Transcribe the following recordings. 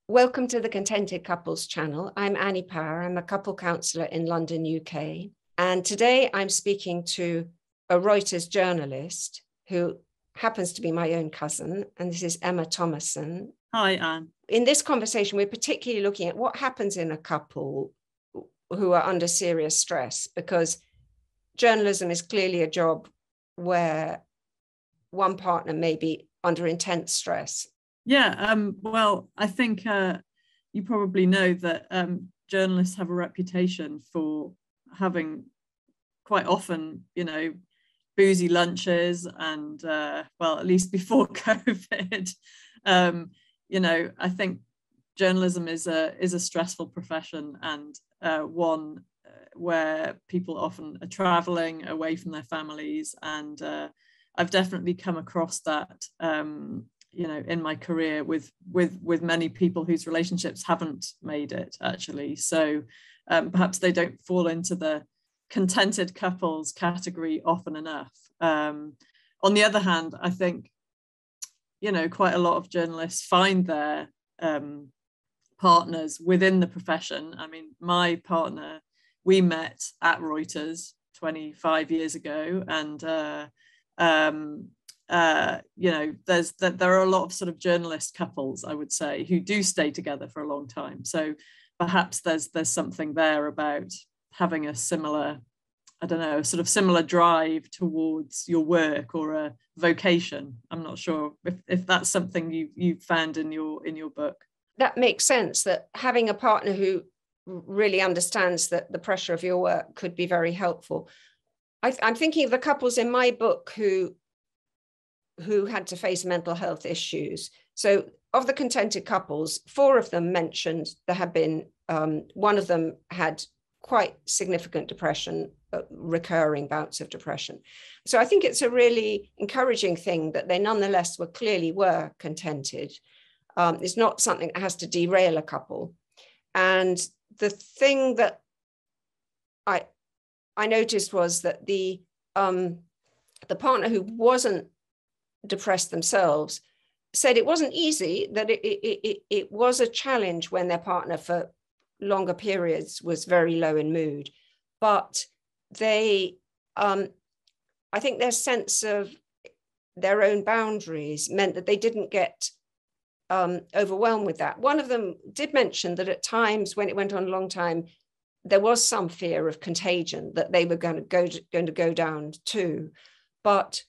Welcome to the Contented Couples channel. I'm Annie Power. I'm a couple counsellor in London, UK. And today I'm speaking to a Reuters journalist who happens to be my own cousin, and this is Emma Thomasson. Hi, Anne. In this conversation, we're particularly looking at what happens in a couple who are under serious stress, because journalism is clearly a job where one partner may be under intense stress. Yeah, well, I think you probably know that journalists have a reputation for having quite often, boozy lunches and, well, at least before COVID, I think journalism is a stressful profession, and one where people often are traveling away from their families. And I've definitely come across that in my career with many people whose relationships haven't made it, actually. So perhaps they don't fall into the contented couples category often enough. On the other hand, I think, quite a lot of journalists find their partners within the profession. I mean, my partner, we met at Reuters 25 years ago, and there are a lot of sort of journalist couples, I would say, who do stay together for a long time. So perhaps there's something there about having a similar, sort of similar drive towards your work or a vocation. I'm not sure if that's something you found in your book. That makes sense, that having a partner who really understands that the pressure of your work could be very helpful. I'm thinking of the couples in my book who had to face mental health issues. So of the contented couples, 4 of them mentioned there had been, one of them had quite significant depression, recurring bouts of depression. So I think it's a really encouraging thing that they nonetheless were contented. It's not something that has to derail a couple. And the thing that I noticed was that the partner who wasn't depressed themselves said it wasn't easy, that it was a challenge when their partner for longer periods was very low in mood, but they I think their sense of their own boundaries meant that they didn't get overwhelmed with that. One of them did mention that at times when it went on a long time, there was some fear of contagion, that they were going to go down too. But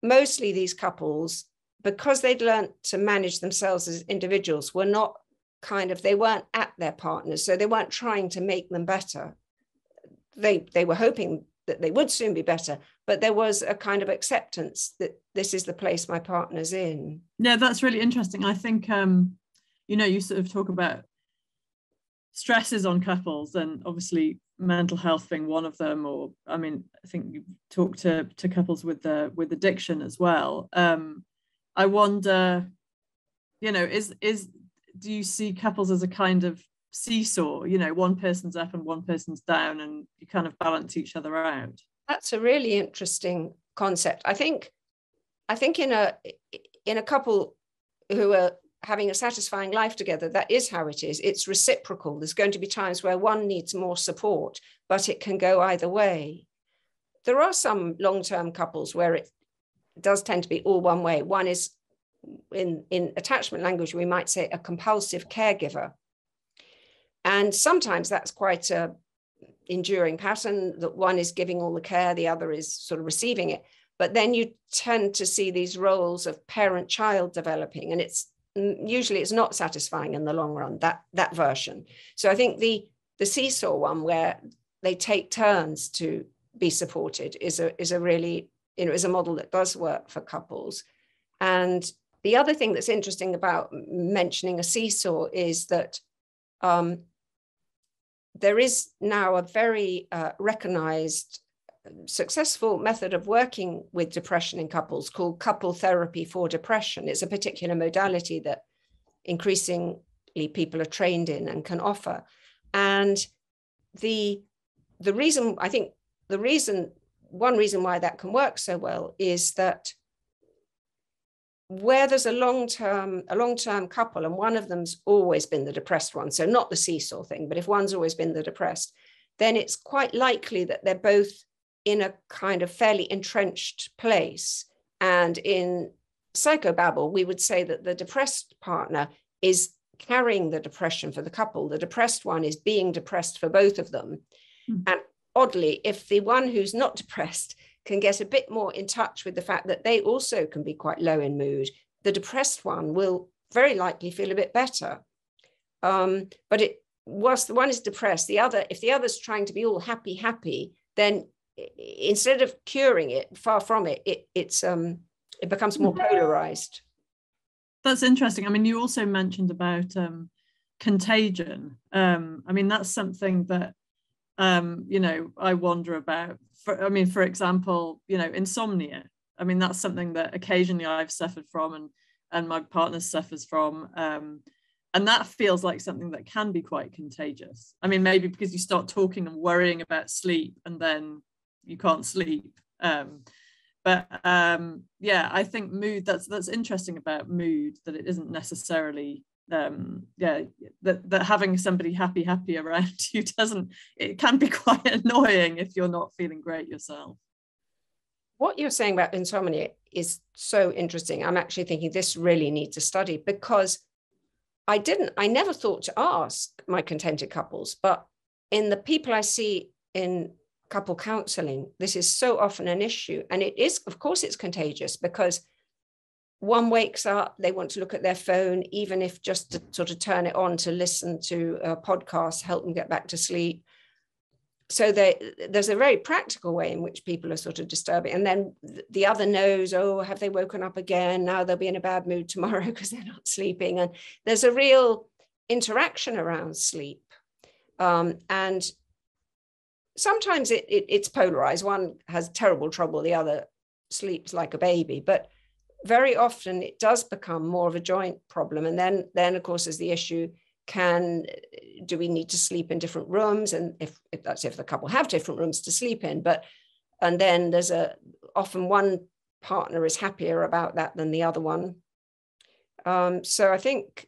mostly these couples, because they'd learned to manage themselves as individuals, they weren't at their partners, so they weren't trying to make them better. They were hoping that they would soon be better, but there was a kind of acceptance that this is the place my partner's in. Yeah, that's really interesting. I think, you sort of talk about stresses on couples, and obviously mental health being one of them, or I think you talk to couples with addiction as well. I wonder, do you see couples as a kind of seesaw? One person's up and one person's down, and you kind of balance each other out? That's a really interesting concept. I think in a couple who are having a satisfying life together, that is how it is. It's reciprocal. There's going to be times where one needs more support, but it can go either way. There are some long-term couples where it does tend to be all one way. One is, in attachment language, we might say a compulsive caregiver. And sometimes that's quite a enduring pattern, that one is giving all the care, the other is sort of receiving it. But then you tend to see these roles of parent-child developing, and it's not satisfying in the long run, that version. So I think the seesaw one, where they take turns to be supported, is a really, is a model that does work for couples. And the other thing that's interesting about mentioning a seesaw is that there is now a very recognized successful method of working with depression in couples called couple therapy for depression. It's a particular modality that increasingly people are trained in and can offer. And one reason why that can work so well is that where there's a long-term couple, and one of them's always been the depressed one, so not the seesaw thing, but if one's always been the depressed, then it's quite likely that they're both in a kind of fairly entrenched place. And in psychobabble, we would say that the depressed partner is carrying the depression for the couple. The depressed one is being depressed for both of them. Mm-hmm. And oddly, if the one who's not depressed can get a bit more in touch with the fact that they also can be quite low in mood, the depressed one will very likely feel a bit better. But whilst the one is depressed, if the other's trying to be all happy, then instead of curing it, far from it, it becomes more polarized. That's interesting. I mean, you also mentioned about contagion. I mean, that's something that, I wonder about. For example, insomnia. I mean, that's something that occasionally I've suffered from and my partner suffers from. And that feels like something that can be quite contagious. I mean, maybe because you start talking and worrying about sleep and then you can't sleep. I think mood, that's interesting about mood, that it isn't necessarily that having somebody happy around you it can be quite annoying if you're not feeling great yourself. What you're saying about insomnia is so interesting. I'm actually thinking this really needs a study, because I never thought to ask my contented couples, but in the people I see in couple counseling, this is so often an issue. And it is, of course, it's contagious, because one wakes up, they want to look at their phone, even if just to sort of turn it on to listen to a podcast, help them get back to sleep. So there's a very practical way in which people are sort of disturbing. And then the other knows, oh, have they woken up again? Now they'll be in a bad mood tomorrow because they're not sleeping. And there's a real interaction around sleep. And sometimes it's polarized. One has terrible trouble, the other sleeps like a baby. But very often it does become more of a joint problem. And then of course, is the issue, do we need to sleep in different rooms? And if the couple have different rooms to sleep in, and then there's often one partner is happier about that than the other one. So I think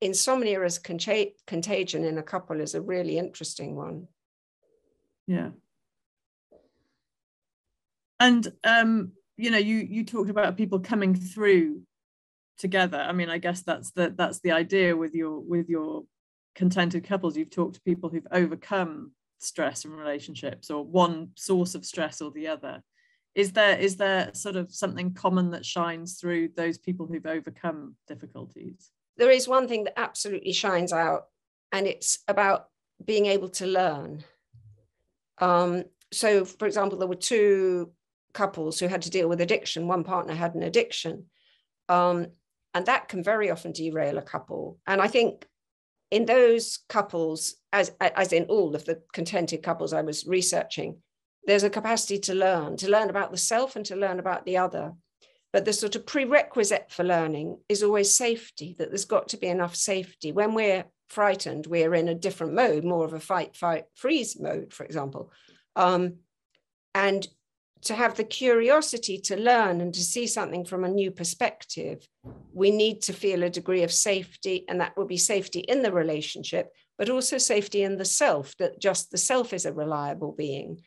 insomnia as contagion in a couple is a really interesting one. Yeah. And you talked about people coming through together. I mean, I guess that's the idea with your contented couples. You've talked to people who've overcome stress in relationships, or one source of stress or the other. Is there sort of something common that shines through those people who've overcome difficulties? There is one thing that absolutely shines out, and it's about being able to learn. So, for example, there were two couples who had to deal with addiction. One partner had an addiction. And that can very often derail a couple. And I think in those couples, as in all of the contented couples I was researching, there's a capacity to learn about the self and to learn about the other. But the sort of prerequisite for learning is always safety, that there's got to be enough safety. When we're frightened, we're in a different mode, more of a fight, freeze mode, for example. And to have the curiosity to learn and to see something from a new perspective, we need to feel a degree of safety, and that will be safety in the relationship, but also safety in the self, that just the self is a reliable being.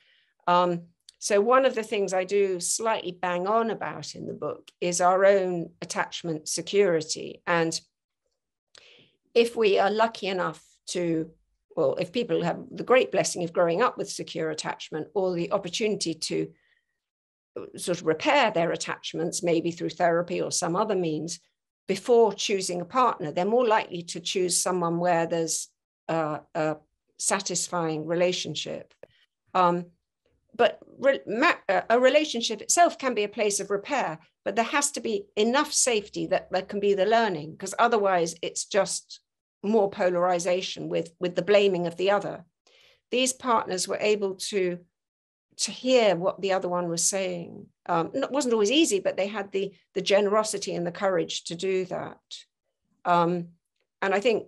So one of the things I do slightly bang on about in the book is our own attachment security. And if we are lucky enough if people have the great blessing of growing up with secure attachment, or the opportunity to sort of repair their attachments, maybe through therapy or some other means, before choosing a partner, they're more likely to choose someone where there's a satisfying relationship. But a relationship itself can be a place of repair, but there has to be enough safety that there can be the learning, because otherwise it's just more polarization with the blaming of the other. These partners were able to hear what the other one was saying. It wasn't always easy, but they had the generosity and the courage to do that. And I think,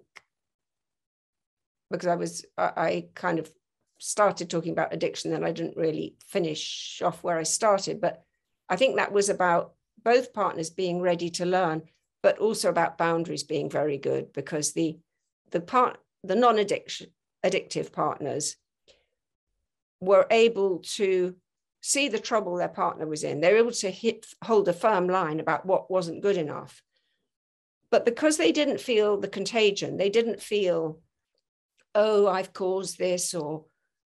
because I kind of started talking about addiction, then I didn't really finish off where I started, but I think that was about both partners being ready to learn, but also about boundaries being very good, because the non-addictive partners were able to see the trouble their partner was in. They were able to hold a firm line about what wasn't good enough. But because they didn't feel the contagion, they didn't feel, oh, I've caused this, or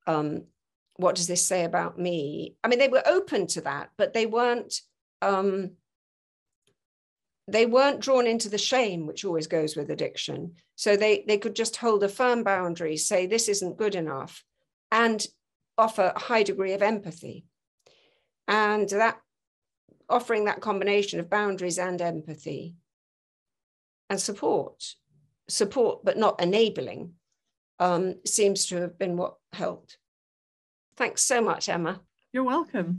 what does this say about me? I mean, they were open to that, but they weren't drawn into the shame, which always goes with addiction. So they could just hold a firm boundary, say this isn't good enough, and offer a high degree of empathy. And that offering that combination of boundaries and empathy and support, but not enabling, seems to have been what helped. Thanks so much, Emma. You're welcome.